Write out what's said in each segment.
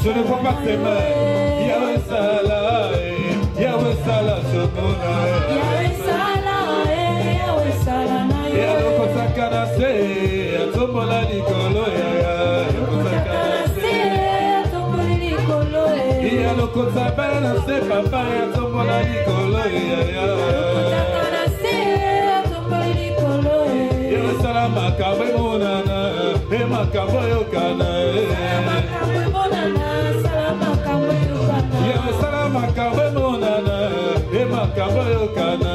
Je ne vois pas tes mains. Yahweh Salah, Yahweh Salah, Yahweh Salah, Yahweh Salah, Yahweh Sakanase, Atomola Nikolo, Yaloko Sabana, se Papa, Atomola Nikolo, Yahweh Salah, Makabe Monana, Makabe Yokana, Yahweh Salah, Makabe Monana, Makabe Yokana,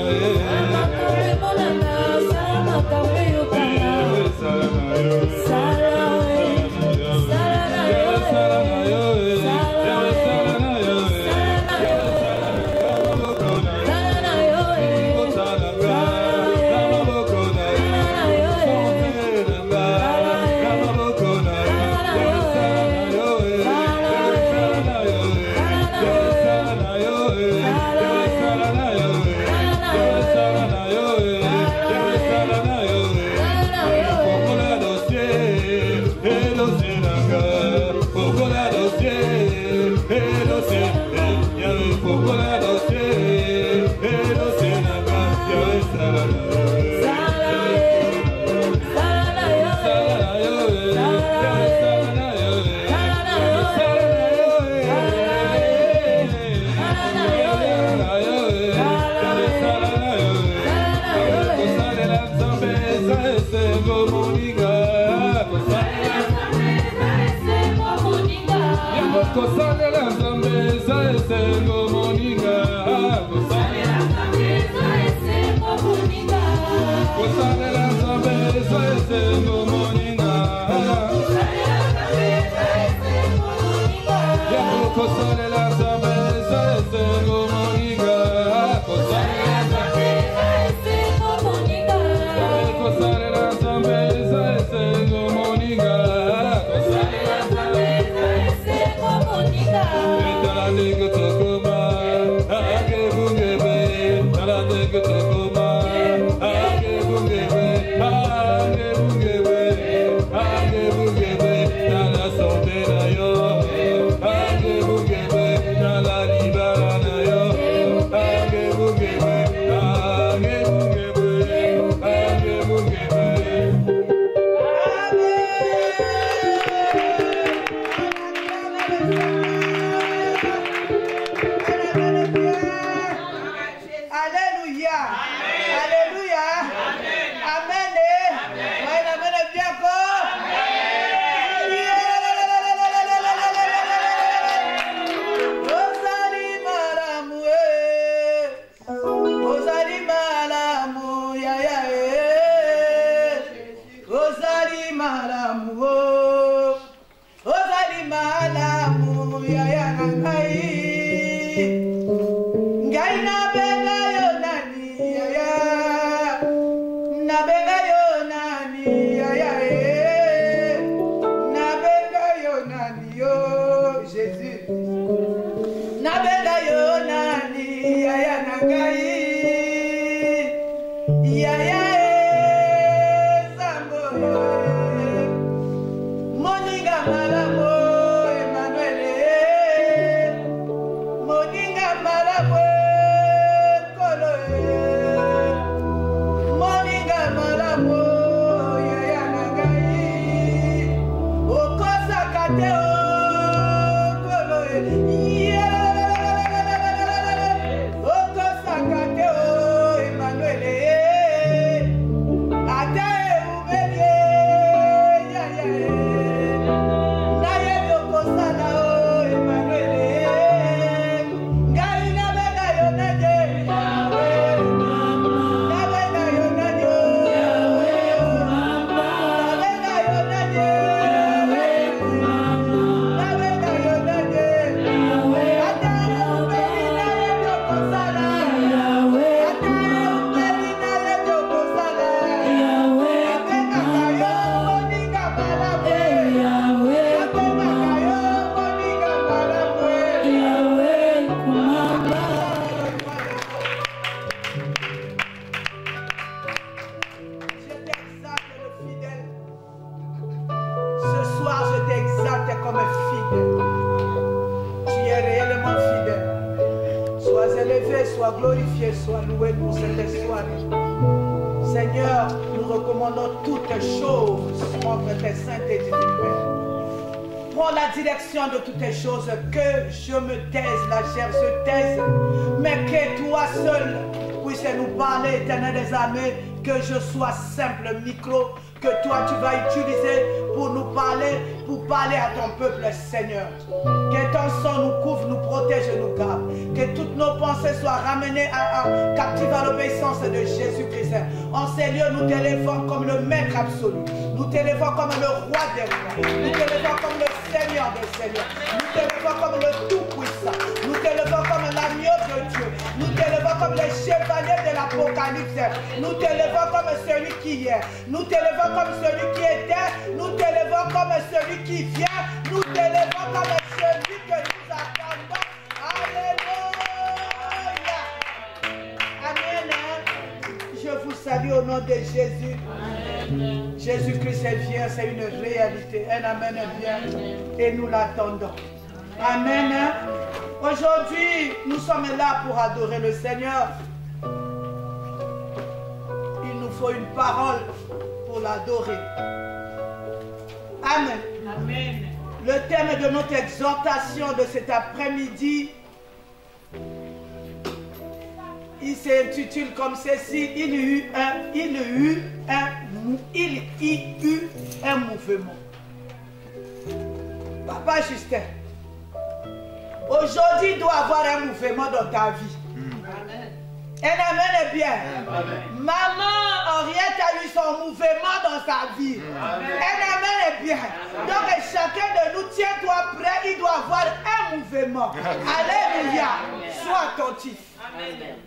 Seigneur, glorifié soit, loué pour cette soirée. Seigneur, nous recommandons toutes choses entre tes saintes et divines mains. Prends la direction de toutes les choses, que je me taise, la chair se taise, mais que toi seul puisses nous parler, Éternel des armées, que je sois simple micro, que toi tu vas utiliser pour nous parler, pour parler à ton peuple, Seigneur. Que ton sang nous couvre, nous protège et nous garde. Que toutes nos pensées soient ramenées captives à l'obéissance de Jésus-Christ. En ces lieux, nous t'élevons comme le maître absolu. Nous t'élevons comme le roi des rois. Nous t'élevons comme le Seigneur des seigneurs. Nous t'élevons comme le tout-puissant. Nous t'élevons comme l'agneau de Dieu. Nous t'élevons comme le chevalier de l'Apocalypse. Nous t'élevons comme celui qui est. Nous t'élevons comme celui qui était. Nous t'élevons comme celui qui vient. Nous t'élevons comme celui que nous attendons. Alléluia. Amen. Je vous salue au nom de Jésus. Jésus-Christ est bien, c'est une réalité. Un amen est bien. Et nous l'attendons. Amen. Aujourd'hui, nous sommes là pour adorer le Seigneur. Il nous faut une parole pour l'adorer. Amen. Amen. Le thème de notre exhortation de cet après-midi, il s'intitule comme ceci: il y eut un mouvement. Papa Justin, aujourd'hui il doit y avoir un mouvement dans ta vie. Un amen est bien. Amen. Maman Henriette a eu son mouvement dans sa vie. Amen. Un amen est bien. Amen. Donc chacun de nous, tiens-toi prêt, il doit avoir un mouvement. Amen. Alléluia. Sois attentif.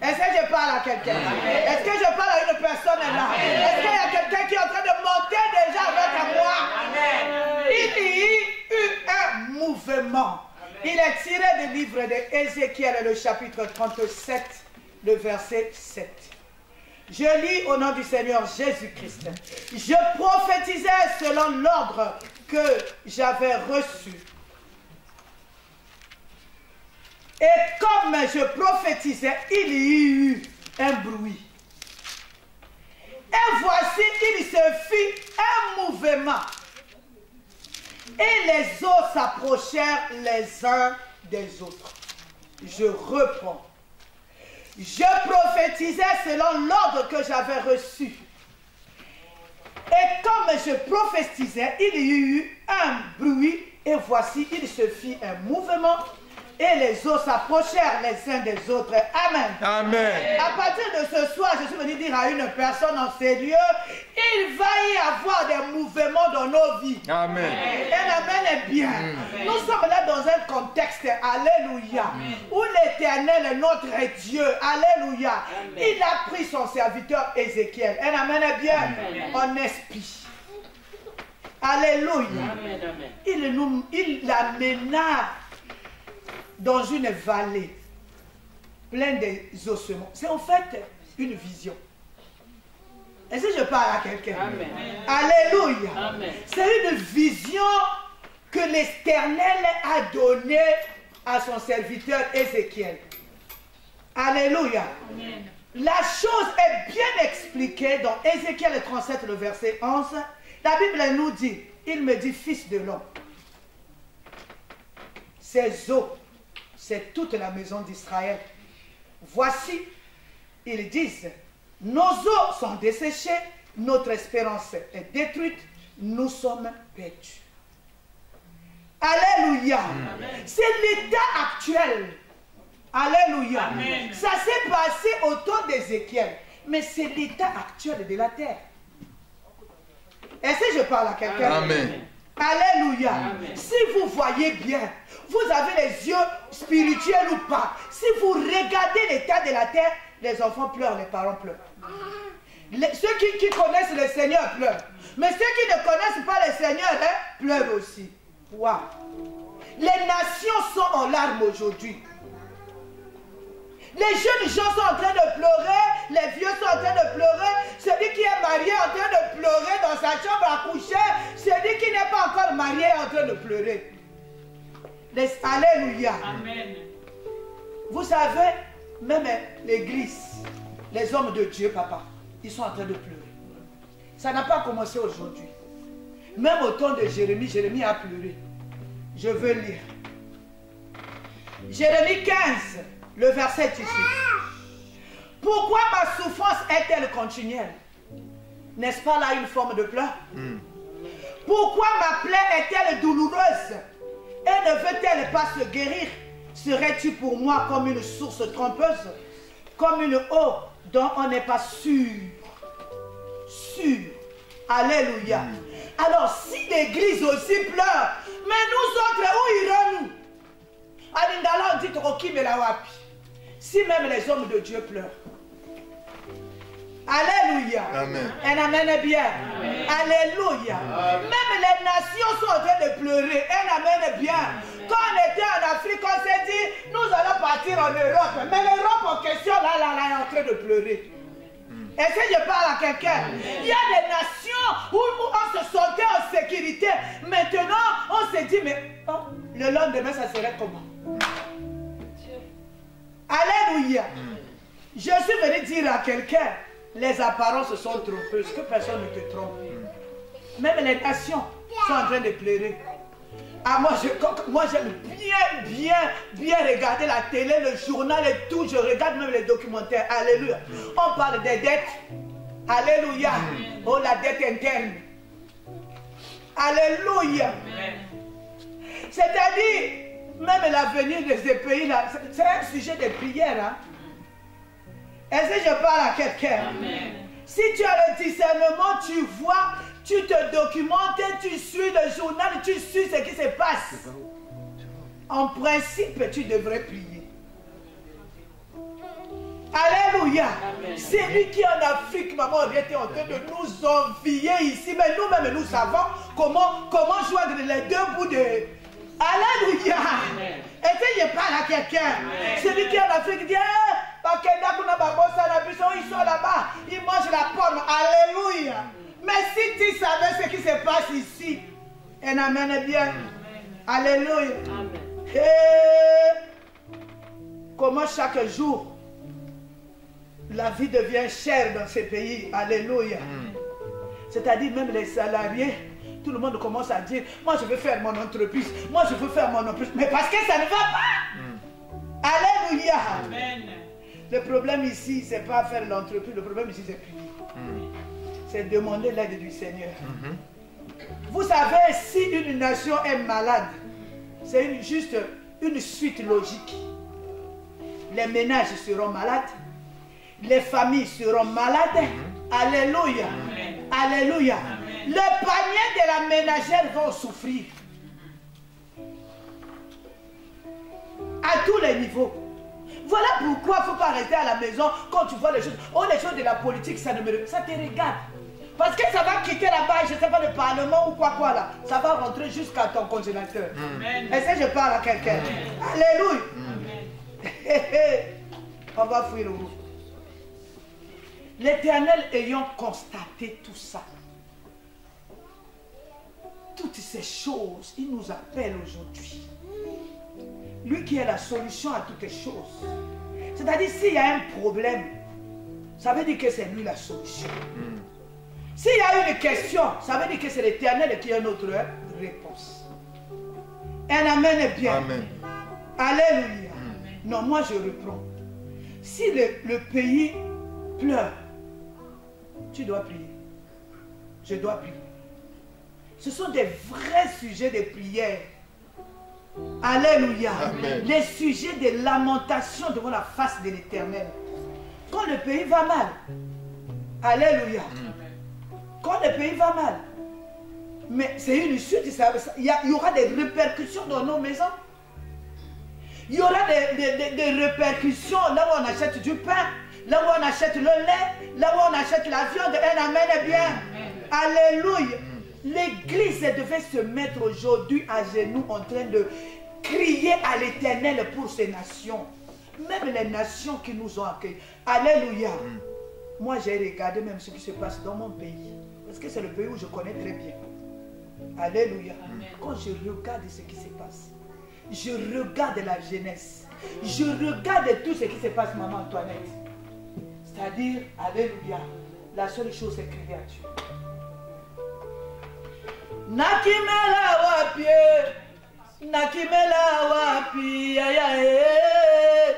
Est-ce que je parle à quelqu'un? Est-ce que je parle à une personne là? Est-ce qu'il y a quelqu'un qui est en train de monter déjà avec moi? Amen. Il y eut un mouvement. Il est tiré du livre d'Ézéchiel, le chapitre 37. Le verset 7. Je lis au nom du Seigneur Jésus-Christ. Je prophétisais selon l'ordre que j'avais reçu. Et comme je prophétisais, il y eut un bruit. Et voici, il se fit un mouvement. Et les eaux s'approchèrent les uns des autres. Je reprends. Je prophétisais selon l'ordre que j'avais reçu. Et comme je prophétisais, il y eut un bruit, et voici, il se fit un mouvement, et les eaux s'approchèrent les uns des autres. Amen. Amen. À partir de ce soir, je suis venu dire à une personne en ces lieux, il va y avoir des mouvements dans nos vies. Amen. Et l'amen est bien. Amen. Nous sommes là dans un contexte, alléluia, où l'Éternel est notre Dieu, alléluia. Amen. Il a pris son serviteur Ézéchiel. Et l'amen est bien. Amen. En esprit. Alléluia. Amen. Il l'amena dans une vallée pleine d'ossements. C'est en fait une vision. Est-ce que je parle à quelqu'un? Alléluia. C'est une vision que l'Éternel a donnée à son serviteur Ézéchiel. Alléluia. Amen. La chose est bien expliquée dans Ézéchiel 37, le verset 11. La Bible nous dit, il me dit, fils de l'homme, ces eaux, c'est toute la maison d'Israël. Voici, ils disent, nos eaux sont desséchées, notre espérance est détruite, nous sommes perdus. Alléluia. C'est l'état actuel. Alléluia. Amen. Ça s'est passé au temps d'Ézéchiel, mais c'est l'état actuel de la terre. Est-ce que je parle à quelqu'un? Amen. Alléluia. Amen. Si vous voyez bien, vous avez les yeux spirituels ou pas. Si vous regardez l'état de la terre, les enfants pleurent, les parents pleurent. Ceux qui connaissent le Seigneur pleurent. Mais ceux qui ne connaissent pas le Seigneur pleurent aussi. Wow. Les nations sont en larmes aujourd'hui. Les jeunes gens sont en train de pleurer, les vieux sont en train de pleurer, celui qui est marié est en train de pleurer dans sa chambre à coucher, celui qui n'est pas encore marié est en train de pleurer. Alléluia. Amen. Vous savez, Même l'église, les hommes de Dieu, papa, ils sont en train de pleurer. Ça n'a pas commencé aujourd'hui. Même au temps de Jérémie, Jérémie a pleuré. Je veux lire. Jérémie 15, le verset 18. Pourquoi ma souffrance est-elle continuelle? N'est-ce pas là une forme de pleurs? Pourquoi ma plaie est-elle douloureuse? Et ne veut-elle pas se guérir? Serais-tu pour moi comme une source trompeuse? Comme une eau dont on n'est pas sûr? Sûr. Alléluia. Alors si l'église aussi pleure, mais nous autres, où irons-nous? Alindala, on dit Roki Melawapi. Si même les hommes de Dieu pleurent. Alléluia. Amen. Un amen bien. Amen. Alléluia. Amen. Même les nations sont en train de pleurer. Un amen bien. Quand on était en Afrique, on s'est dit, nous allons partir en Europe. Mais l'Europe en question, là, est en train de pleurer. Est-ce que je parle à quelqu'un? Il y a des nations où on se sentait en sécurité. Maintenant, on s'est dit, mais oh, le lendemain, ça serait comment? Alléluia. Je suis venu dire à quelqu'un, les apparences sont trompeuses, que personne ne te trompe. Même les nations sont en train de pleurer. Ah, moi j'aime bien regarder la télé, le journal et tout. Je regarde même les documentaires. Alléluia. On parle des dettes. Alléluia. Oh, la dette interne. Alléluia. C'est-à-dire, même l'avenir de ces pays-là, c'est un sujet de prière. Hein? Est-ce que je parle à quelqu'un? Si tu as le discernement, tu vois, tu te documentes, tu suis le journal, tu suis ce qui se passe. En principe, tu devrais prier. Alléluia. C'est lui qui en Afrique, maman, on était en train de nous envier ici, mais nous-mêmes, nous savons comment joindre les deux bouts de... Alléluia. Est-ce que je parle à quelqu'un? Celui qui est en Afrique dit, ils sont là-bas, ils mangent la pomme. Alléluia. Mais si tu savais ce qui se passe ici, un amen bien. Alléluia. Comment chaque jour la vie devient chère dans ces pays. Alléluia. C'est-à-dire même les salariés, tout le monde commence à dire, moi je veux faire mon entreprise, moi je veux faire mon entreprise, mais parce que ça ne va pas. Alléluia. Amen. Le problème ici, c'est pas faire l'entreprise, le problème ici c'est prier. C'est demander l'aide du Seigneur. Vous savez, si une nation est malade, c'est juste une suite logique. Les ménages seront malades, les familles seront malades. Alléluia. Amen. Alléluia. Amen. Le panier de la ménagère va souffrir. À tous les niveaux. Voilà pourquoi il ne faut pas rester à la maison quand tu vois les choses. Oh, les choses de la politique, ça te regarde. Parce que ça va quitter là-bas, je ne sais pas, le Parlement ou quoi là. Ça va rentrer jusqu'à ton congélateur. Est-ce que je parle à quelqu'un? Alléluia. On va fuir le route. L'Éternel ayant constaté tout ça, toutes ces choses, il nous appelle aujourd'hui. Lui qui est la solution à toutes les choses. C'est-à-dire, s'il y a un problème, ça veut dire que c'est lui la solution. S'il y a une question, ça veut dire que c'est l'Éternel qui a notre réponse. Un amen bien. Amen. Alléluia. Amen. Non, moi je reprends. Si le pays pleure, tu dois prier. Je dois prier. Ce sont des vrais sujets de prière. Alléluia. Amen. Les sujets de lamentation devant la face de l'Éternel. Quand le pays va mal, alléluia. Quand le pays va mal, mais c'est une suite, il y aura des répercussions dans nos maisons. Il y aura des répercussions là où on achète du pain, là où on achète le lait, là où on achète la viande. Un amen bien. Alléluia. L'église devait se mettre aujourd'hui à genoux en train de crier à l'Éternel pour ces nations. Même les nations qui nous ont accueillis. Alléluia. Moi j'ai regardé même ce qui se passe dans mon pays. Parce que c'est le pays où je connais très bien. Alléluia. Quand je regarde ce qui se passe, je regarde la jeunesse. Je regarde tout ce qui se passe, maman Antoinette. C'est-à-dire, alléluia, la seule chose c'est crier à Dieu. Nakimela wapi, nakimela wapi, aïe aïe.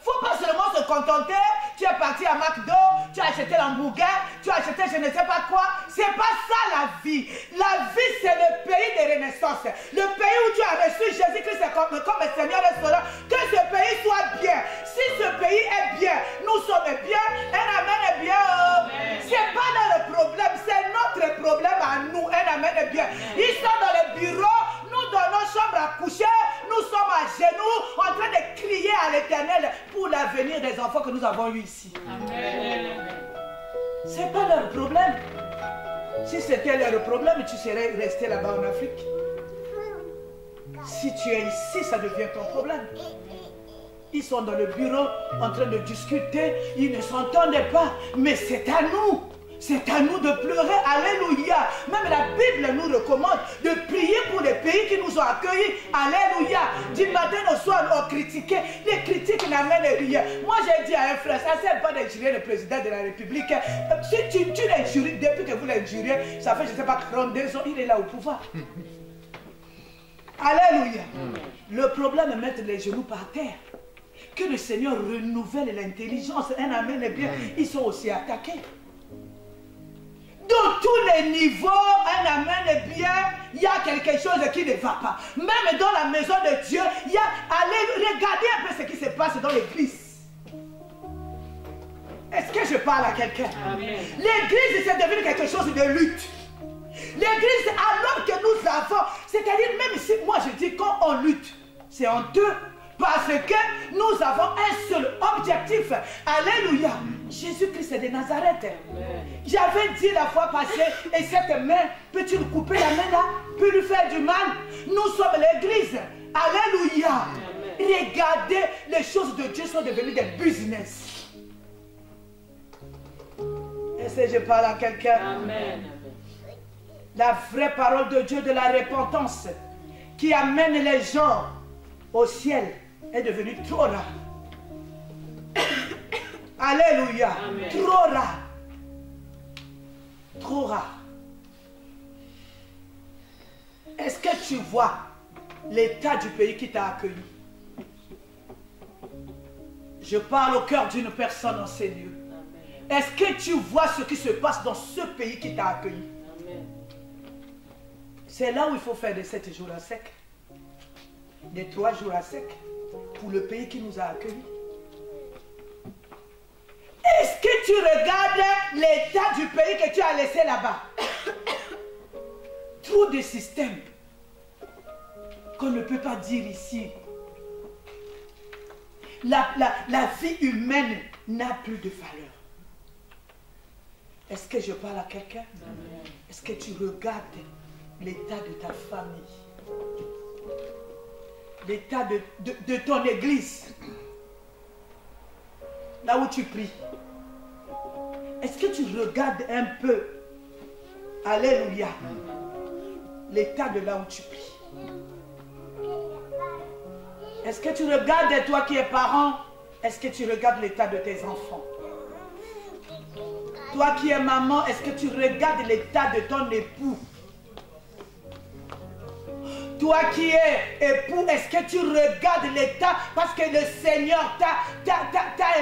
Faut pas seulement se contenter, tu es parti à McDo, tu as acheté l'hamburger, tu as acheté je ne sais pas quoi. C'est pas ça la vie. La vie c'est le pays de renaissance. Le pays où tu as reçu Jésus-Christ comme Seigneur et Sauveur. Que ce pays soit bien. Si ce pays est bien, nous sommes bien, un amen est bien. C'est pas dans le problème, c'est notre problème à nous. Un amen est bien. Ils sont dans le bureau, nous dans nos chambres à coucher, nous sommes à genoux en train de crier à l'Éternel pour l'avenir des enfants que nous avons eu ici. C'est pas leur problème. Si c'était leur problème, tu serais resté là-bas en Afrique. Si tu es ici, ça devient ton problème. Ils sont dans le bureau en train de discuter, ils ne s'entendent pas, mais c'est à nous. C'est à nous de pleurer, alléluia. Même la Bible nous recommande de prier pour les pays qui nous ont accueillis, alléluia. Du matin au soir, on critiquait. Les critiques n'amènent rien. Moi, j'ai dit à un frère, ça ne sert pas d'injurier le président de la République. Si tu l'injuries, depuis que vous l'injuriez, ça fait, je ne sais pas, 32 ans, il est là au pouvoir. Alléluia. Le problème est mettre les genoux par terre. Que le Seigneur renouvelle l'intelligence. Un amen est bien. Ils sont aussi attaqués. Dans tous les niveaux, un amen est bien, il y a quelque chose qui ne va pas. Même dans la maison de Dieu, il y a... Allez, regardez un peu ce qui se passe dans l'église. Est-ce que je parle à quelqu'un? L'église, c'est devenu quelque chose de lutte. L'église, alors que nous avons, c'est-à-dire même si, moi je dis quand on lutte, c'est en deux. Parce que nous avons un seul objectif. Alléluia. Jésus-Christ de Nazareth. J'avais dit la fois passée, et cette main, peux-tu lui couper la main là? Peux lui faire du mal? Nous sommes l'église. Alléluia. Regardez, les choses de Dieu sont devenues des business. Est-ce que je parle à quelqu'un? Amen. La vraie parole de Dieu de la repentance qui amène les gens au ciel est devenu trop rare. Alléluia. Amen. Trop rare. Trop rare. Est-ce que tu vois l'état du pays qui t'a accueilli? Je parle au cœur d'une personne en ces lieux. Est-ce que tu vois ce qui se passe dans ce pays qui t'a accueilli? C'est là où il faut faire de 7 jours à sec, de 3 jours à sec, pour le pays qui nous a accueillis. Est-ce que tu regardes l'état du pays que tu as laissé là-bas? Trop de systèmes qu'on ne peut pas dire ici. La vie humaine n'a plus de valeur. Est-ce que je parle à quelqu'un? Est-ce que tu regardes l'état de ta famille? L'état de ton église, là où tu pries? Est-ce que tu regardes un peu, alléluia, l'état de là où tu pries? Est-ce que tu regardes, toi qui es parent, est-ce que tu regardes l'état de tes enfants? Toi qui es maman, est-ce que tu regardes l'état de ton époux? Toi qui es époux, est-ce que tu regardes l'état? Parce que le Seigneur t'a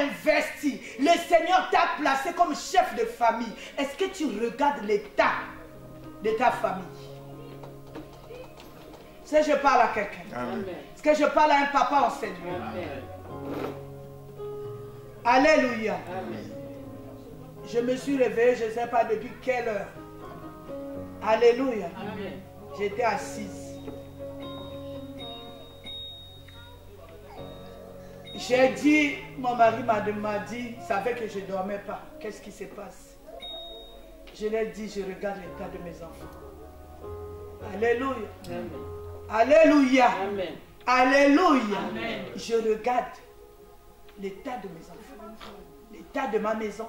investi. Le Seigneur t'a placé comme chef de famille. Est-ce que tu regardes l'état de ta famille? Est-ce que je parle à quelqu'un? Est-ce que je parle à un papa en Seigneur? Alléluia. Amen. Je me suis réveillé, je ne sais pas depuis quelle heure. Alléluia. J'étais assise. J'ai dit, mon mari m'a dit, il savait que je ne dormais pas. Qu'est-ce qui se passe? Je lui ai dit, je regarde l'état de mes enfants. Alléluia. Amen. Alléluia. Amen. Alléluia. Amen. Je regarde l'état de mes enfants, l'état de ma maison,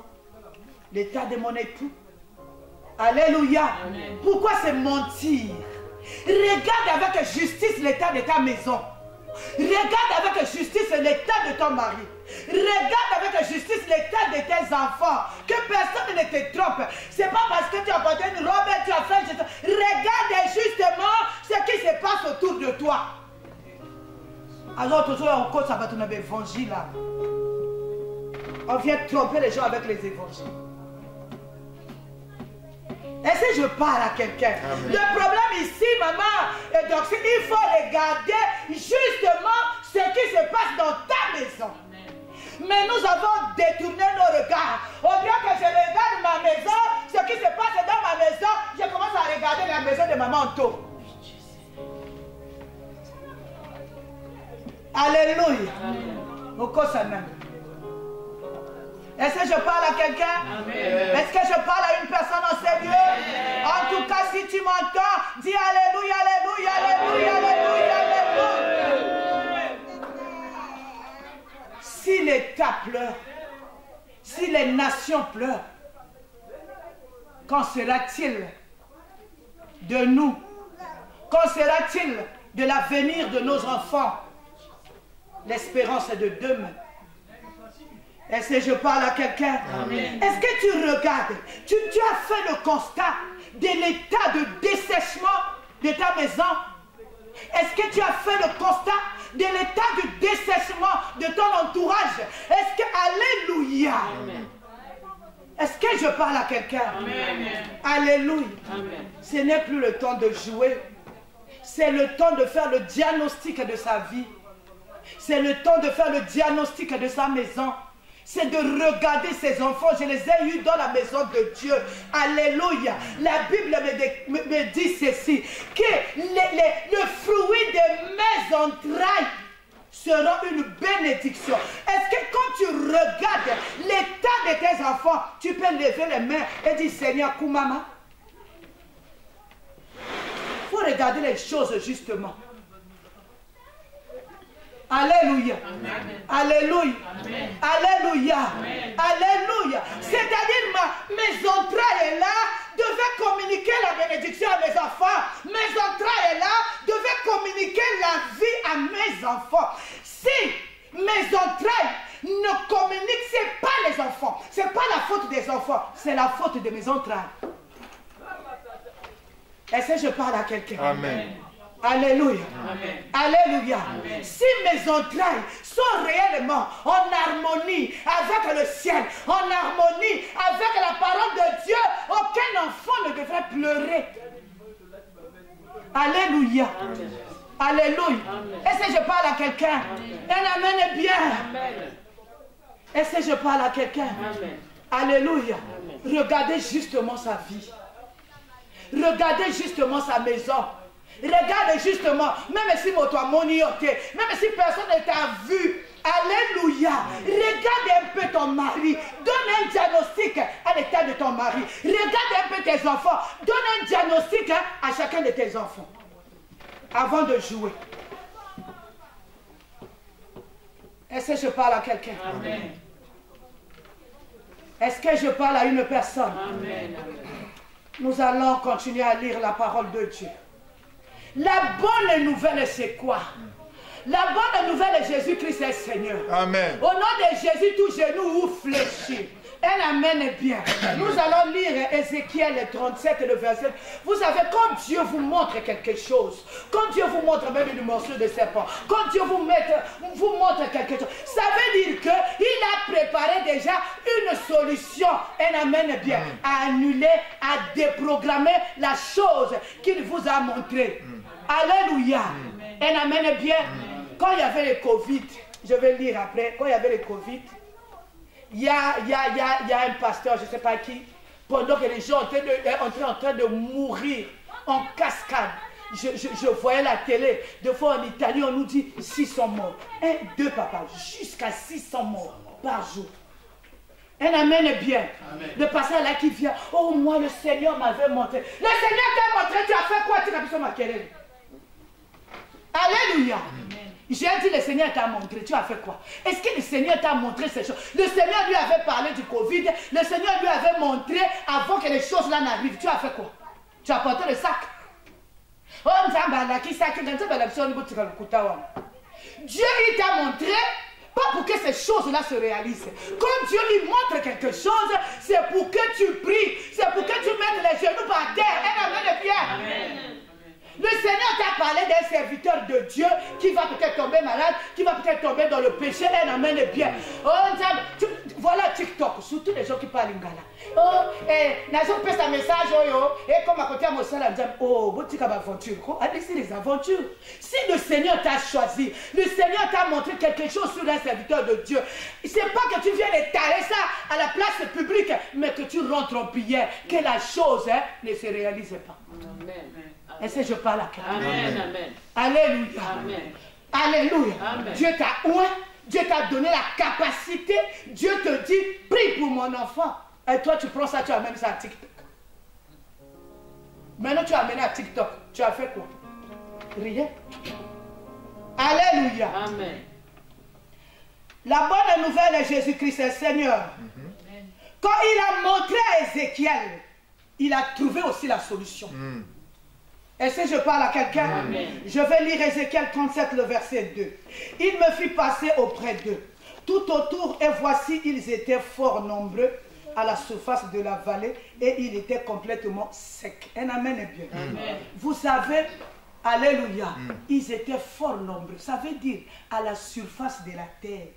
l'état de mon époux. Alléluia. Amen. Pourquoi c'est mentir? Regarde avec justice l'état de ta maison. Regarde avec justice l'état de ton mari. Regarde avec justice l'état de tes enfants. Que personne ne te trompe. C'est pas parce que tu as porté une robe et tu as fait... Regarde justement ce qui se passe autour de toi. Alors toujours on compte avec ton évangile là. On vient tromper les gens avec les évangiles. Est-ce que je parle à quelqu'un? Le problème ici, maman, et donc il faut regarder justement ce qui se passe dans ta maison. Mais nous avons détourné nos regards. Au lieu que je regarde ma maison, ce qui se passe dans ma maison, je commence à regarder la maison de maman Anto. Alléluia. Au cause même. Est-ce que je parle à quelqu'un? Est-ce que je parle à une personne en sérieux? En tout cas, si tu m'entends, dis Alléluia, Alléluia, Alléluia, Alléluia, Alléluia. Si l'État pleure, si les nations pleurent, qu'en sera-t-il de nous? Qu'en sera-t-il de l'avenir de nos enfants? L'espérance est de demain. Est-ce que je parle à quelqu'un? Est-ce que tu regardes, tu as fait le constat de l'état de dessèchement de ta maison? Est-ce que tu as fait le constat de l'état de dessèchement de ton entourage? Est-ce que, alléluia, est-ce que je parle à quelqu'un? Alléluia. Ce n'est plus le temps de jouer. C'est le temps de faire le diagnostic de sa vie. C'est le temps de faire le diagnostic de sa maison. C'est de regarder ses enfants. Je les ai eus dans la maison de Dieu. Alléluia. La Bible me dit ceci. Que le fruit de mes entrailles sera une bénédiction. Est-ce que quand tu regardes l'état de tes enfants, tu peux lever les mains et dire Seigneur, Koumama? Il faut regarder les choses justement. Alléluia. Alléluia. Alléluia. Alléluia. C'est-à-dire mes entrailles là devaient communiquer la bénédiction à mes enfants. Mes entrailles là devaient communiquer la vie à mes enfants. Si mes entrailles ne communiquent, c'est pas les enfants. C'est pas la faute des enfants. C'est la faute de mes entrailles. Est-ce que je parle à quelqu'un? Amen. Alléluia. Amen. Alléluia. Amen. Si mes entrailles sont réellement en harmonie avec le ciel, en harmonie avec la parole de Dieu, aucun enfant ne devrait pleurer. Alléluia. Amen. Alléluia. Est-ce que je parle à quelqu'un? Un amen est bien. Est-ce que je parle à quelqu'un? Alléluia. Regardez justement sa vie. Regardez justement sa maison. Regarde justement, même si mon toit monioté, même si personne ne t'a vu, alléluia, regarde un peu ton mari, donne un diagnostic à l'état de ton mari, regarde un peu tes enfants, donne un diagnostic à chacun de tes enfants, avant de jouer. Est-ce que je parle à quelqu'un? Est-ce que je parle à une personne? Amen. Nous allons continuer à lire la parole de Dieu. La bonne nouvelle, c'est quoi? La bonne nouvelle, Jésus-Christ est Seigneur. Amen. Au nom de Jésus, tout genou ou fléchit. Un amen est bien. Nous allons lire Ézéchiel 37, le verset. Vous savez, quand Dieu vous montre quelque chose, quand Dieu vous montre même une morsure de serpent, quand Dieu vous montre quelque chose, ça veut dire qu'il a préparé déjà une solution. Un amen est bien. À annuler, à déprogrammer la chose qu'il vous a montrée. Alléluia. Un amen est bien. Quand il y avait le Covid, je vais lire après, quand il y avait le Covid, il y a un pasteur, je ne sais pas qui, pendant que les gens étaient en train de mourir en cascade. Je voyais la télé, des fois en Italie, on nous dit 600 morts. 1, 2, papa, jusqu'à 600 morts par jour. Un amen est bien. Amen. Le pasteur là qui vient, oh moi le Seigneur m'avait montré. Le Seigneur t'a montré, tu as fait quoi? Tu n'as pas ma querelle. Alléluia. J'ai dit, le Seigneur t'a montré, tu as fait quoi? Est-ce que le Seigneur t'a montré ces choses? Le Seigneur lui avait parlé du Covid, le Seigneur lui avait montré avant que les choses là n'arrivent. Tu as fait quoi? Tu as porté le sac. Oh, qui sac, Dieu, il t'a montré, pas pour que ces choses-là se réalisent. Quand Dieu lui montre quelque chose, c'est pour que tu pries, c'est pour que tu mettes les genoux par terre. Amen de pierre. Amen. Le Seigneur t'a parlé d'un serviteur de Dieu qui va peut-être tomber malade, qui va peut-être tomber dans le péché. Un amen de pierre. Oh, voilà TikTok, surtout les gens qui parlent lingala. Oh, Nazo fait un message, et comme à côté à mon salam, oh, vous avez aventure. Allez, c'est les aventures. Si le Seigneur t'a choisi, le Seigneur t'a montré quelque chose sur un serviteur de Dieu, c'est pas que tu viennes étaler ça à la place publique, mais que tu rentres en prière, que la chose ne se réalise pas. Amen. Est-ce que je parle à quelqu'un? Amen. Amen. Alléluia. Amen. Alléluia. Amen. Dieu t'a oint, Dieu t'a donné la capacité. Dieu te dit, prie pour mon enfant. Et toi, tu prends ça, tu amènes ça à TikTok. Maintenant, tu as amené à TikTok. Tu as fait quoi? Rien. Alléluia. Amen. La bonne nouvelle est Jésus-Christ est Seigneur. Quand il a montré à Ézéchiel, il a trouvé aussi la solution. Est-ce que je parle à quelqu'un? Je vais lire Ézéchiel 37, le verset 2. Il me fit passer auprès d'eux, tout autour, et voici, ils étaient fort nombreux à la surface de la vallée, et il était complètement sec. Un amen est bien. Vous savez, alléluia, ils étaient fort nombreux. Ça veut dire, à la surface de la terre,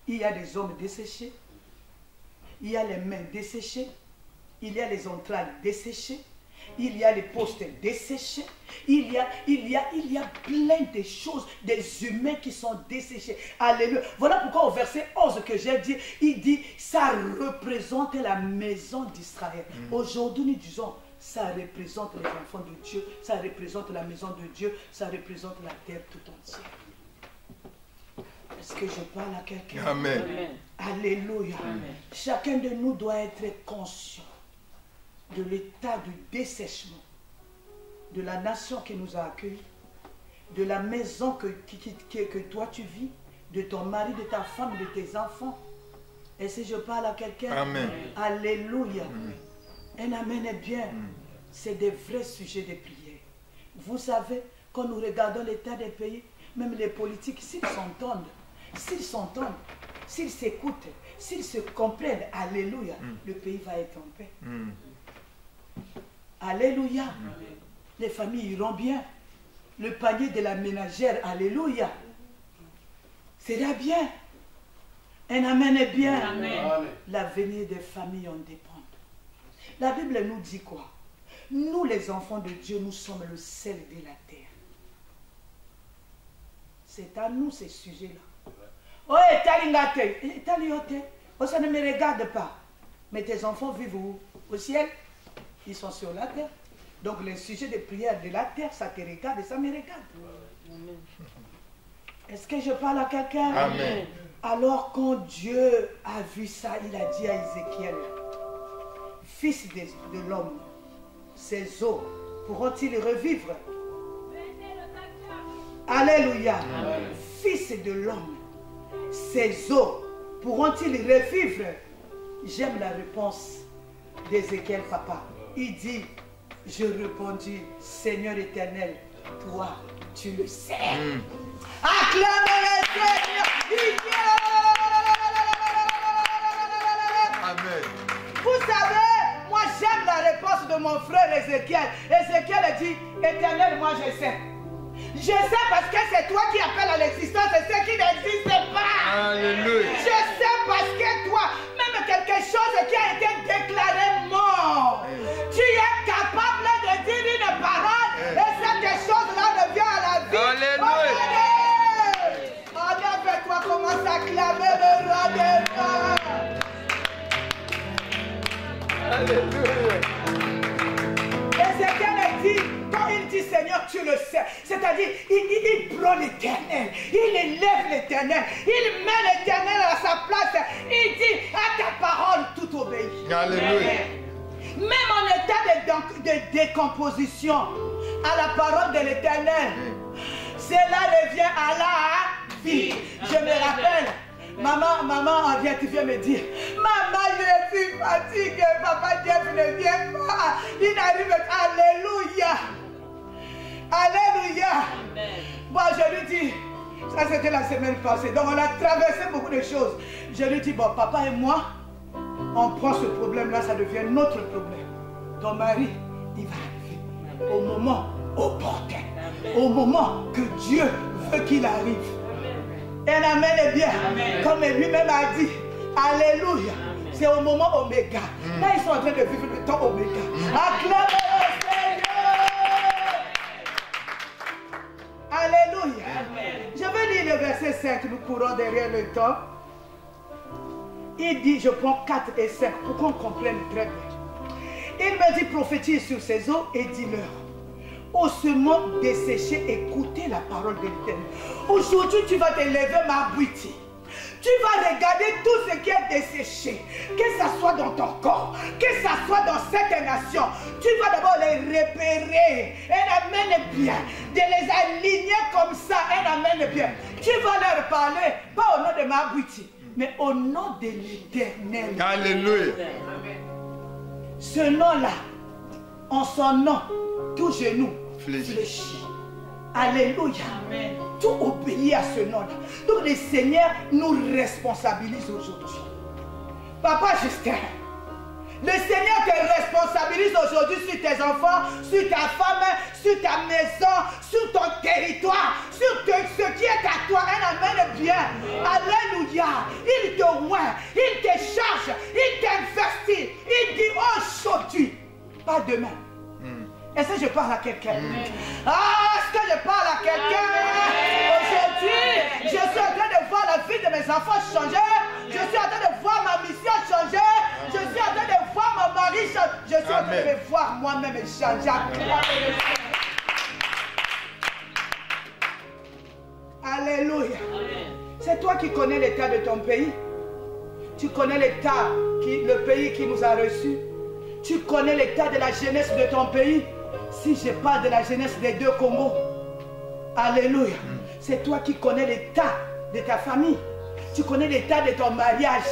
il y a des hommes desséchés, il y a les mains desséchées, il y a les entrailles desséchées, il y a les postes desséchés, il y a plein de choses, des humains qui sont desséchés. Alléluia. Voilà pourquoi au verset 11 que j'ai dit, il dit, ça représente la maison d'Israël. Aujourd'hui, nous disons, ça représente les enfants de Dieu, ça représente la maison de Dieu, ça représente la terre tout entière. Est-ce que je parle à quelqu'un? Amen. Alléluia. Amen. Chacun de nous doit être conscient de l'état de dessèchement de la nation qui nous a accueillis, de la maison que toi tu vis, de ton mari, de ta femme, de tes enfants. Et si je parle à quelqu'un, Amen. Alléluia. Un amen est bien. C'est des vrais sujets de prière. Vous savez, quand nous regardons l'état des pays, même les politiques, s'ils s'entendent, s'ils s'écoutent, s'ils se comprennent, alléluia, le pays va être en paix. Alléluia. Les familles iront bien. Le panier de la ménagère, alléluia, sera bien. Un amen est bien. L'avenir des familles en dépend. La Bible nous dit quoi? Nous, les enfants de Dieu, nous sommes le sel de la terre. C'est à nous ces sujets-là. Oh, ça ne me regarde pas. Mais tes enfants vivent où? Au ciel. Ils sont sur la terre. Donc les sujets de prière de la terre, ça te regarde et ça me regarde. Est-ce que je parle à quelqu'un? Amen. Alors quand Dieu a vu ça, il a dit à Ézéchiel, fils de l'homme, ces os pourront-ils revivre? Alléluia. Amen. Fils de l'homme, ces os pourront-ils revivre? J'aime la réponse d'Ézéchiel, papa. Il dit, je répondis, Seigneur éternel, toi, tu le sais. Acclamez le Seigneur. Amen. Vous savez, moi j'aime la réponse de mon frère Ézéchiel. Ézéchiel dit, éternel, moi je sais. Je sais parce que c'est toi qui appelles à l'existence ce qui n'existe pas. Alléluia. Je sais parce que toi, même quelque chose qui a été déclaré mort, tu es capable de dire une parole et cette chose-là revient à la vie. Alléluia. En avec toi, commence à clamer le roi des rois. Alléluia. Ézéchiel dit, quand il dit Seigneur, tu le sais, c'est-à-dire il prend l'éternel, il élève l'éternel, il met l'éternel à sa place, il dit à ta parole tout obéit. Alléluia. Même en état de décomposition, à la parole de l'éternel, cela revient à la vie. Je me rappelle. Maman, tu viens me dire, maman, je suis fatiguée, papa Jeff ne vient pas, il n'arrive pas, alléluia, alléluia. Bon, je lui dis, Ça, c'était la semaine passée. Donc, on a traversé beaucoup de choses. Je lui dis, bon, papa et moi, on prend ce problème-là, ça devient notre problème. Ton mari, il va arriver au moment opportun, au moment que Dieu veut qu'il arrive. Et amen est bien. Amen. Comme lui-même a dit, alléluia. C'est au moment oméga. Là, ils sont en train de vivre le temps oméga. Acclamez le Seigneur. Alléluia. Amen. Je vais lire le verset 5, nous courons derrière le temps. Il dit, je prends 4 et 5 pour qu'on comprenne très bien. Il me dit, prophétise sur ces eaux et dis-leur, ô semences desséchées, écoutez la parole de l'Éternel. Aujourd'hui, tu vas te lever, ma boutique. Tu vas regarder tout ce qui est desséché, que ça soit dans ton corps, que ça soit dans cette nation. Tu vas d'abord les repérer, un amen bien, de les aligner comme ça, un amen bien. Tu vas leur parler, pas au nom de ma boutique, mais au nom de l'Éternel. Alléluia. Ce nom-là, en son nom, tout genou fléchit. Alléluia. Amen. Tout obéit à ce nom-là. Donc le Seigneur nous responsabilise aujourd'hui. Papa Justin, le Seigneur te responsabilise aujourd'hui sur tes enfants, sur ta femme, sur ta maison, sur ton territoire, sur ce qui est à toi. Un amen bien. Alléluia. Il te oint, il te charge, il t'investit. Il dit aujourd'hui, pas demain. Est-ce que je parle à quelqu'un? Ah, est-ce que je parle à quelqu'un? Aujourd'hui, je suis en train de voir la vie de mes enfants changer. Je suis en train de voir ma mission changer. Je suis en train de voir mon mari changer. Je suis en train de me voir moi-même changer. Alléluia. C'est toi qui connais l'état de ton pays. Tu connais l'état, le pays qui nous a reçus. Tu connais l'état de la jeunesse de ton pays. Si je parle de la jeunesse des 2 Congos, alléluia, c'est toi qui connais l'état de ta famille. Tu connais l'état de ton mariage.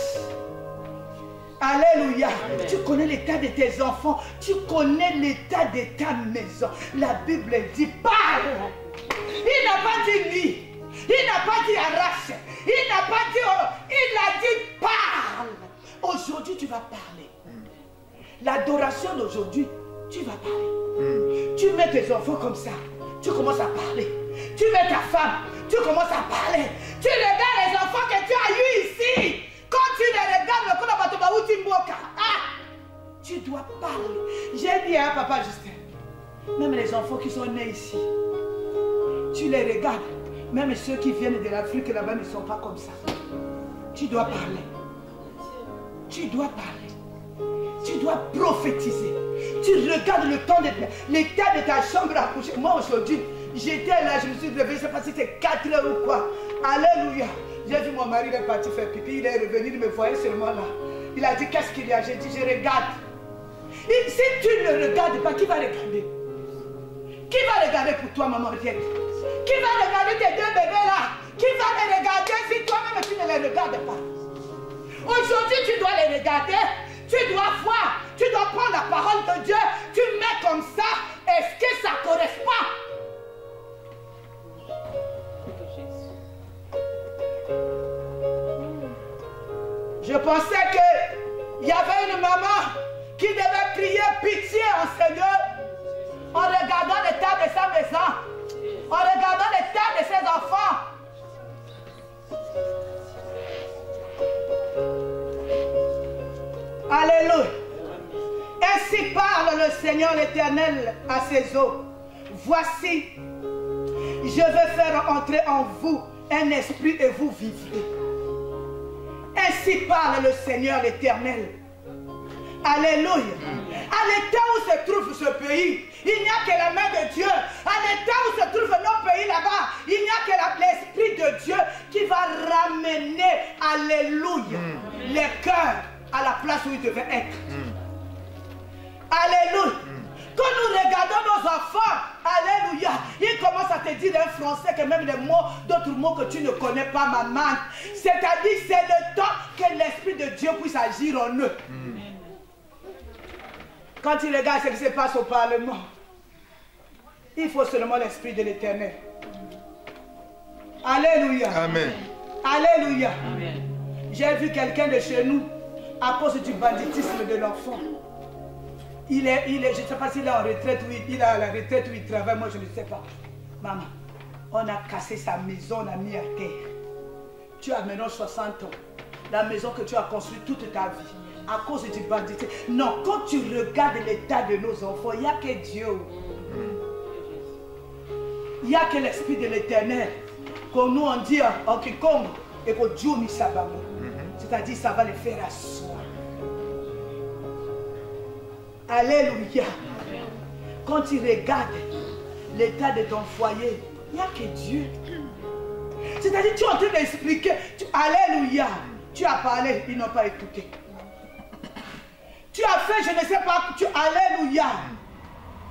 Alléluia. Amen. Tu connais l'état de tes enfants. Tu connais l'état de ta maison. La Bible dit parle. Il n'a pas dit lit. Il n'a pas dit arrache. Il n'a pas dit oh. Il a dit parle. Aujourd'hui tu vas parler. L'adoration d'aujourd'hui, tu vas parler. Tu mets tes enfants comme ça, tu commences à parler. Tu mets ta femme, tu commences à parler. Tu regardes les enfants que tu as eus ici. Quand tu les regardes, tu dois parler. J'ai dit à papa Justin, même les enfants qui sont nés ici, tu les regardes. Même ceux qui viennent de l'Afrique là-bas ne sont pas comme ça. Tu dois parler. Tu dois parler. Tu dois prophétiser. Tu regardes le temps de l'état de ta chambre à coucher. Moi aujourd'hui, j'étais là, je me suis levé, je ne sais pas si c'était 4 heures ou quoi. Alléluia. J'ai vu mon mari, il est parti faire pipi, il est revenu, il me voyait seulement là. Il a dit, qu'est-ce qu'il y a? J'ai dit, je regarde. Et si tu ne regardes pas, qui va regarder? Qui va regarder pour toi, maman Riette? Qui va regarder tes 2 bébés là? Qui va les regarder si toi-même tu ne les regardes pas? Aujourd'hui, tu dois les regarder. Tu dois voir, tu dois prendre la parole de Dieu, tu mets comme ça, est-ce que ça correspond? Je pensais qu'il y avait une maman qui devait prier pitié au Seigneur en regardant l'état de sa maison, en regardant l'état de ses enfants. Alléluia. Ainsi parle le Seigneur l'Éternel à ses eaux. Voici, je vais faire entrer en vous un esprit et vous vivrez. Ainsi parle le Seigneur l'Éternel. Alléluia. À l'état où se trouve ce pays, il n'y a que la main de Dieu. À l'état où se trouve nos pays là-bas, il n'y a que l'Esprit de Dieu qui va ramener, alléluia, les cœurs à la place où ils devaient être. Alléluia. Quand nous regardons nos enfants, alléluia, ils commencent à te dire en français que même les mots, d'autres mots que tu ne connais pas, maman. C'est-à-dire, c'est le temps que l'Esprit de Dieu puisse agir en eux. Quand ils regardent ce qui se passe au Parlement, il faut seulement l'Esprit de l'Éternel. Alléluia. Amen. Alléluia. Amen. J'ai vu quelqu'un de chez nous, à cause du banditisme de l'enfant. Je ne sais pas s'il est en retraite ou il est à la retraite où il travaille, moi je ne sais pas. Maman, on a cassé sa maison, on l'a mis à terre. Tu as maintenant 60 ans. La maison que tu as construite toute ta vie, à cause du banditisme. Non, quand tu regardes l'état de nos enfants, il n'y a que Dieu. Il n'y a que l'Esprit de l'Éternel. Comme nous on dit en quiconque, et que Dieu mis ça va. C'est-à-dire ça va les faire asseoir. Alléluia. Quand tu regardes l'état de ton foyer, il n'y a que Dieu. C'est-à-dire tu es en train d'expliquer. Alléluia. Tu as parlé, ils n'ont pas écouté. Tu as fait, je ne sais pas, alléluia.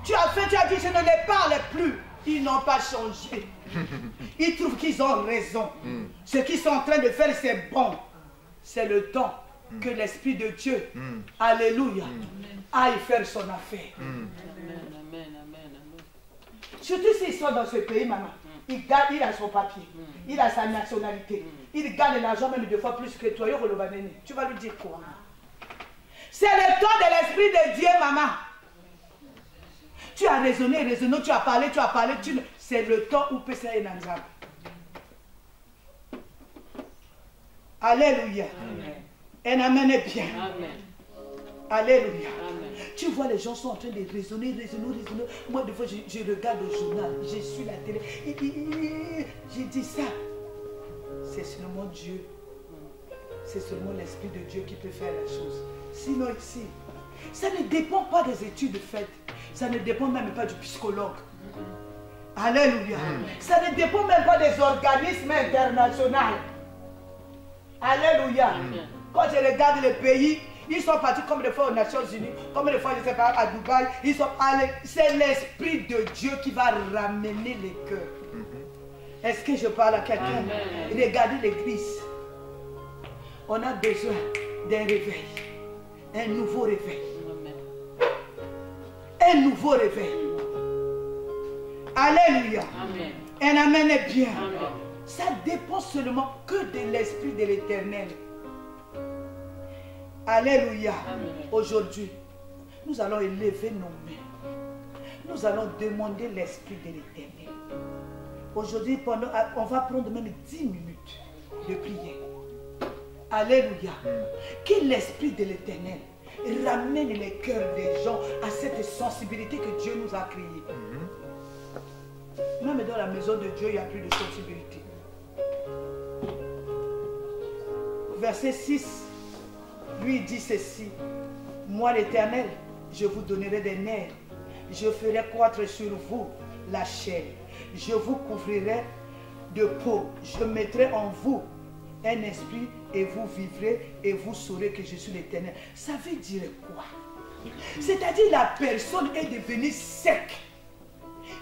Tu as fait, tu as dit, je ne les parle plus. Ils n'ont pas changé. Ils trouvent qu'ils ont raison. Ce qu'ils sont en train de faire, c'est bon. C'est le temps que l'Esprit de Dieu, alléluia, aille faire son affaire. Surtout s'ils sont dans ce pays, maman. Il a son papier. Il a sa nationalité. Il gagne l'argent même 2 fois plus que toi. Tu vas lui dire quoi? C'est le temps de l'Esprit de Dieu, maman. Tu as raisonné, tu as parlé. C'est le temps où peut s'être ensemble. Alléluia. Un amen est bien. Amen. Alléluia. Amen. Tu vois, les gens sont en train de raisonner. Moi, des fois, je regarde le journal, je suis la télé. J'ai dit ça. C'est seulement Dieu. C'est seulement l'Esprit de Dieu qui peut faire la chose. Sinon, ici, ça ne dépend pas des études faites. Ça ne dépend même pas du psychologue. Alléluia. Ça ne dépend même pas des organismes internationaux. Alléluia. Quand je regarde les pays, ils sont partis comme des fois aux Nations Unies, comme des fois, je ne sais pas, à Dubaï. Ils sont allés. C'est l'Esprit de Dieu qui va ramener les cœurs. Est-ce que je parle à quelqu'un? Regardez l'église. On a besoin d'un réveil. Un nouveau réveil. Un nouveau réveil. Alléluia. Amen. Un amen est bien. Amen. Ça dépend seulement que de l'Esprit de l'Éternel. Alléluia. Aujourd'hui, nous allons élever nos mains. Nous allons demander l'Esprit de l'Éternel. Aujourd'hui, on va prendre même 10 minutes de prière. Alléluia. Que l'Esprit de l'Éternel ramène les cœurs des gens à cette sensibilité que Dieu nous a créée. Même dans la maison de Dieu, il n'y a plus de sensibilité. Verset 6, lui dit ceci. Moi l'Éternel, je vous donnerai des nerfs. Je ferai croître sur vous la chair. Je vous couvrirai de peau. Je mettrai en vous un esprit et vous vivrez et vous saurez que je suis l'Éternel. Ça veut dire quoi? C'est-à-dire la personne est devenue sec.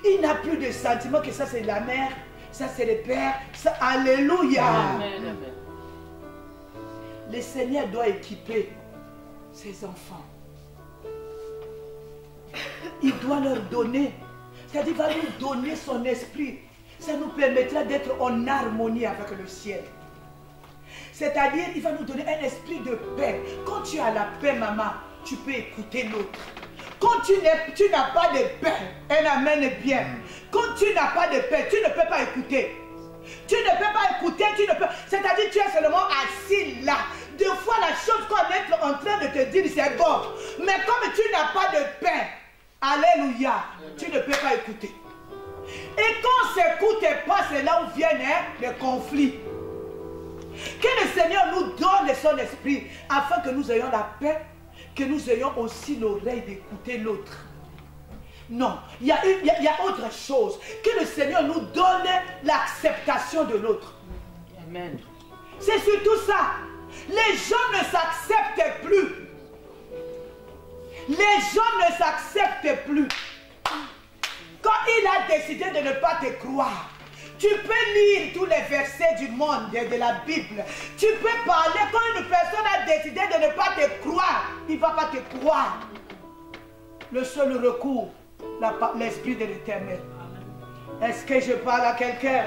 Il n'a plus de sentiment que ça c'est la mère, ça c'est le père, ça, alléluia. Amen. Le Seigneur doit équiper ses enfants. Il doit leur donner, c'est-à-dire il va nous donner son esprit. Ça nous permettra d'être en harmonie avec le ciel. C'est-à-dire il va nous donner un esprit de paix. Quand tu as la paix, maman, tu peux écouter l'autre. Quand tu n'as pas de paix, un amen est bien. Quand tu n'as pas de paix, tu ne peux pas écouter. Tu ne peux pas écouter, c'est-à-dire tu es seulement assis là. Des fois, la chose qu'on est en train de te dire, c'est bon. Mais comme tu n'as pas de paix, alléluia, tu ne peux pas écouter. Et quand on ne s'écoute pas, c'est là où viennent les conflits. Que le Seigneur nous donne son esprit afin que nous ayons la paix, que nous ayons aussi l'oreille d'écouter l'autre. Non, il y a autre chose. Que le Seigneur nous donne l'acceptation de l'autre. Amen. C'est surtout ça. Les gens ne s'acceptent plus. Les gens ne s'acceptent plus. Quand il a décidé de ne pas te croire, tu peux lire tous les versets du monde, de la Bible. Tu peux parler. Quand une personne a décidé de ne pas te croire, il ne va pas te croire. Le seul recours, l'Esprit de l'Éternel. Est-ce que je parle à quelqu'un?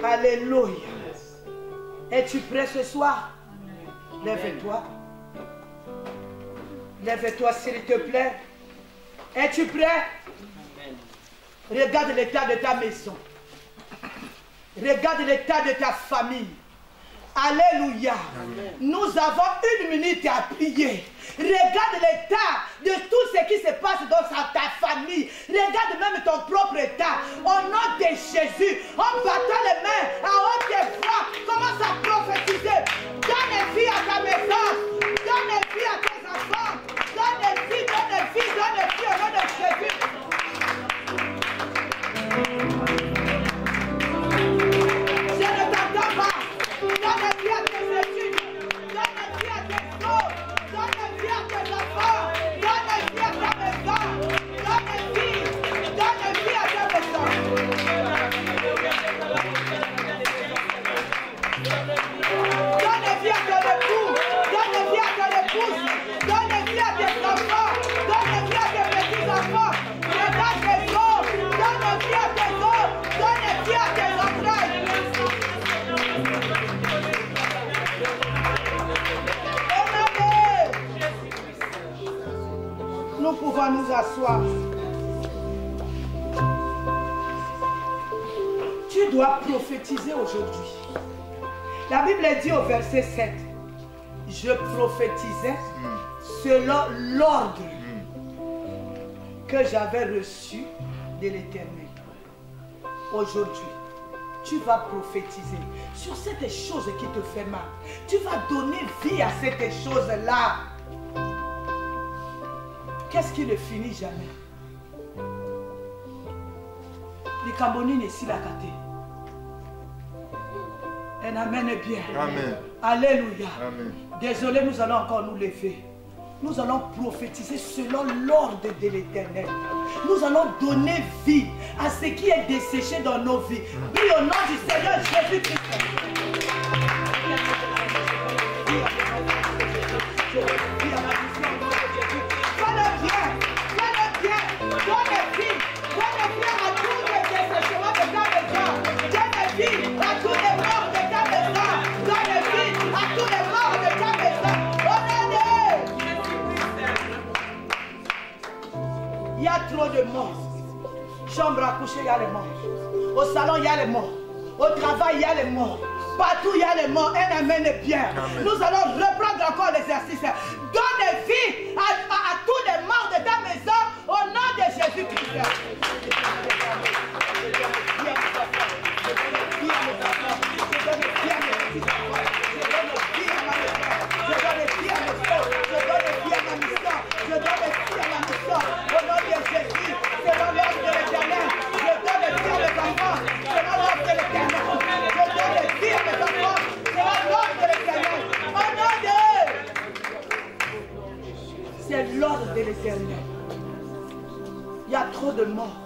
Alléluia. Es-tu prêt ce soir? Lève-toi. Lève-toi s'il te plaît. Es-tu prêt? Regarde l'état de ta maison. Regarde l'état de ta famille. Alléluia. Nous avons 1 minute à prier. Regarde l'état de tout ce qui se passe dans ta famille. Regarde même ton propre état. Au nom de Jésus, en battant les mains à haute voix, commence à prophétiser. Donne vie à ta maison. Donne vie à tes enfants. Donne vie, donne vie, donne vie au nom de Jésus. Je ne t'entends pas. Donne vie à tes études. Donne vie à tes eaux. Donne vie à tes enfants. Donne vie à ta maison. Donne vie à ta maison. Donne vie à ton époux. Donne vie à ton épouse. Donne vie à tes enfants. Donne vie à tes petits-enfants. Regarde tes eaux. Donne vie à tes eaux. Donne vie à tes entrailles. Nous pouvons nous asseoir. Tu dois prophétiser aujourd'hui. La Bible dit au verset 7, je prophétisais selon l'ordre que j'avais reçu de l'Éternel. Aujourd'hui, tu vas prophétiser sur cette chose qui te fait mal. Tu vas donner vie à cette chose-là. Qu'est-ce qui ne finit jamais? Les Cambonines ici la gâté. Un amen est bien. Amen. Alléluia. Amen. Désolé, nous allons encore nous lever. Nous allons prophétiser selon l'ordre de l'Éternel. Nous allons donner vie à ce qui est desséché dans nos vies. Prie au nom du Seigneur Jésus-Christ. Il y a trop de morts. Chambre à coucher, il y a les morts. Au salon, il y a les morts. Au travail, il y a les morts. Partout, il y a les morts. Un amen est bien. Amen. Nous allons reprendre encore l'exercice. Donne vie à tous les morts de ta maison au nom de Jésus-Christ. C'est l'ordre de l'Éternel. Il y a trop de morts.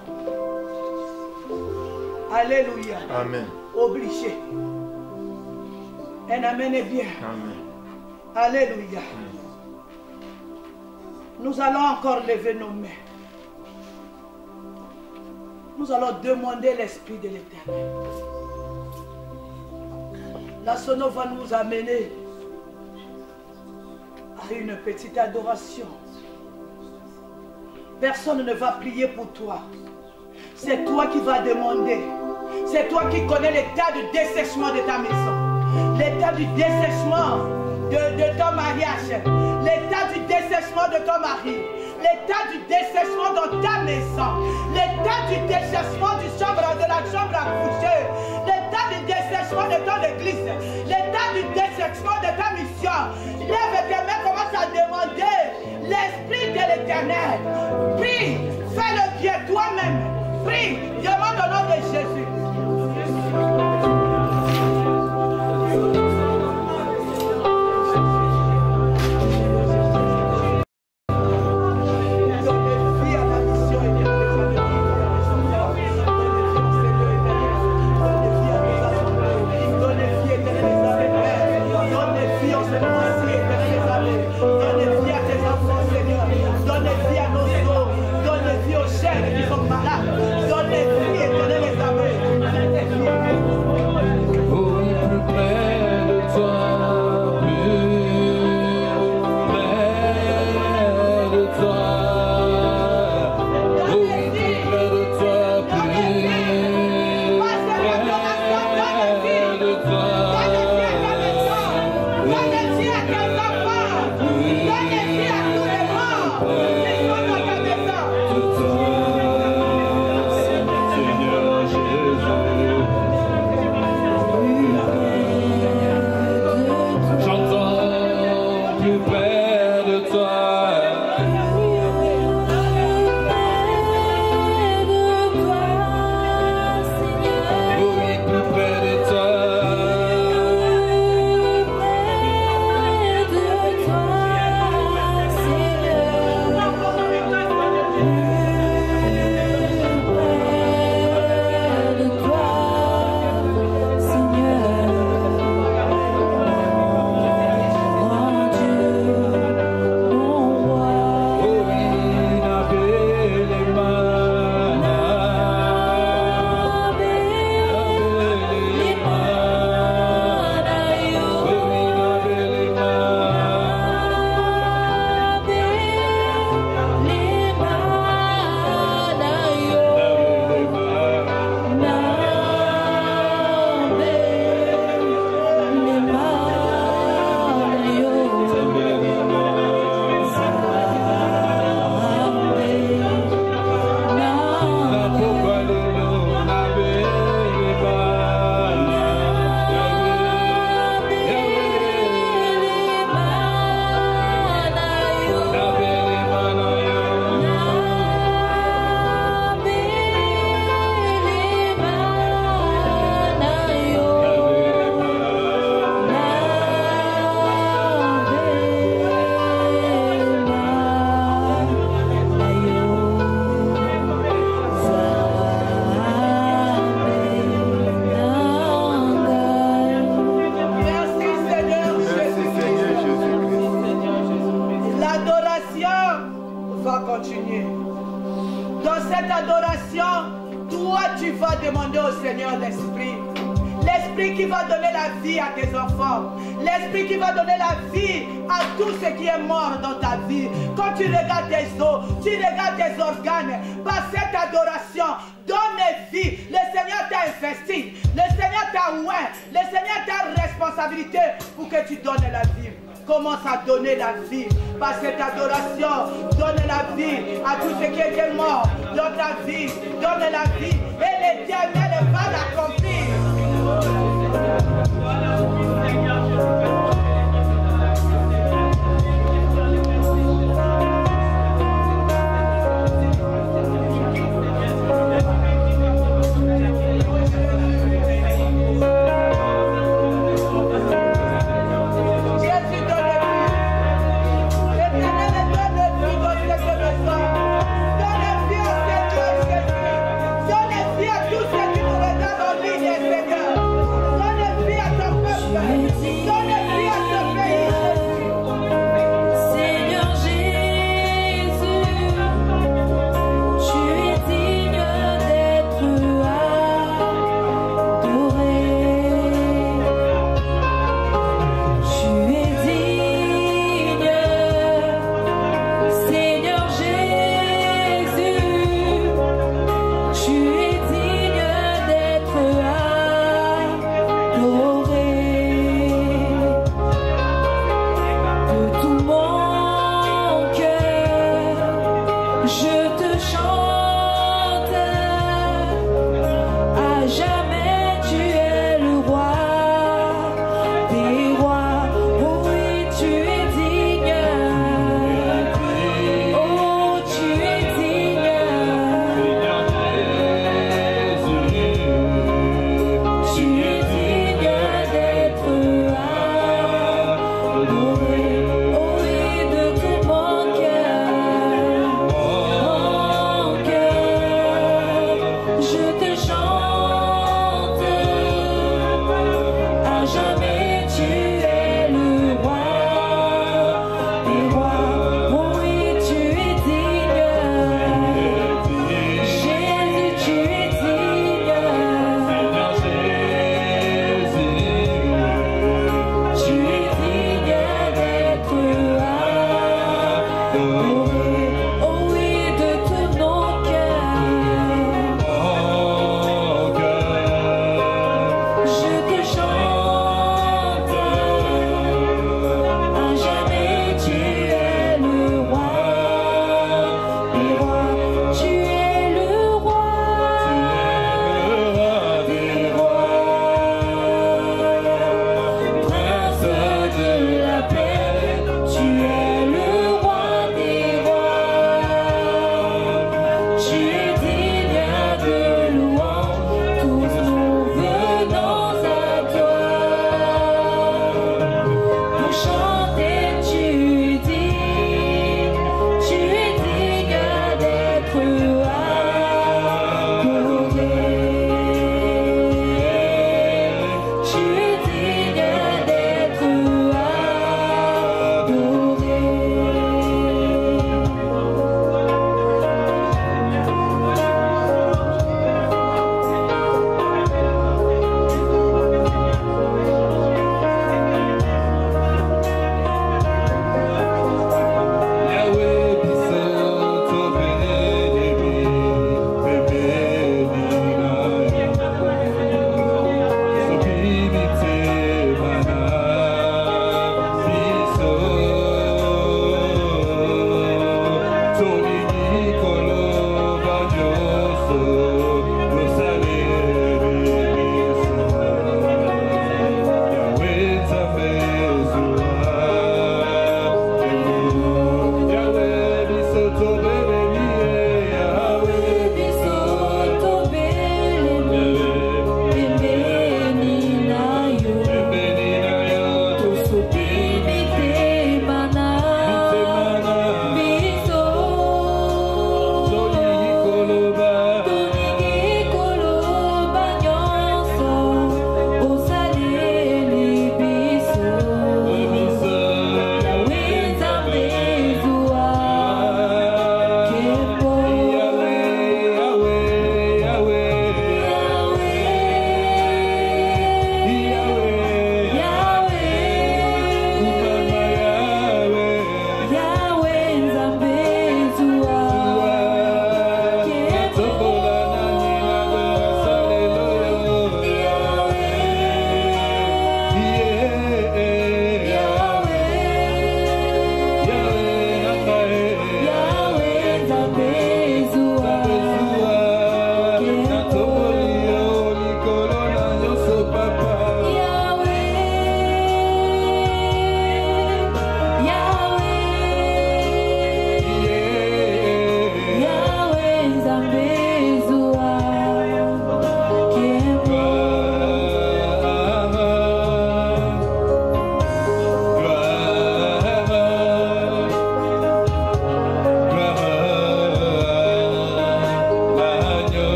Alléluia. Amen. Obligé. Un amen est bien. Amen. Alléluia. Nous allons encore lever nos mains. Nous allons demander l'Esprit de l'Éternel. La sono va nous amener à une petite adoration. Personne ne va prier pour toi. C'est toi qui vas demander. C'est toi qui connais l'état de dessèchement de ta maison. L'état du dessèchement de ton mariage. L'état du dessèchement de ton mari. L'état du dessèchement dans ta maison. L'état du dessèchement de la chambre à coucher. L'état du dessèchement de ton église. L'état du dessèchement de ta mission. Lève tes mains, commence à demander l'Esprit de l'Éternel. Prie, fais-le bien toi-même. Prie, demande au nom de Jésus. Donne vie aux chaînes qui sont malades. Donne vie et donne les amens. cette adoration, toi tu vas demander au Seigneur l'Esprit. L'Esprit qui va donner la vie à tes enfants. L'Esprit qui va donner la vie à tout ce qui est mort dans ta vie. Quand tu regardes tes os, tu regardes tes organes. Par cette adoration, donne vie. Le Seigneur t'a investi. Le Seigneur t'a oint. Le Seigneur t'a responsabilité pour que tu donnes la vie. Commence à donner la vie. Par cette adoration, donne la vie à tout ce qui était mort dans ta vie. Donne la vie. Et l'Éternel va l'accomplir. Donne vie à tous ceux qui nous regardent en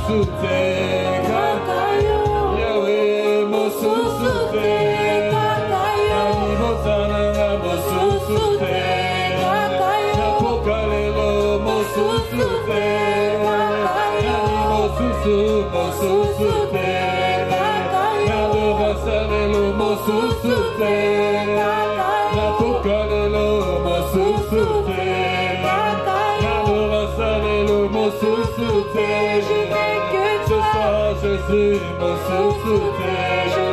mosusute Yahweh mosusute Ani mosananga mosusute Napokalelo mosusute Ani mosusute Nadorasalelo mosusute Napokalelo mosusute Nadorasalelo mosusute Ce soir Jésus mosusute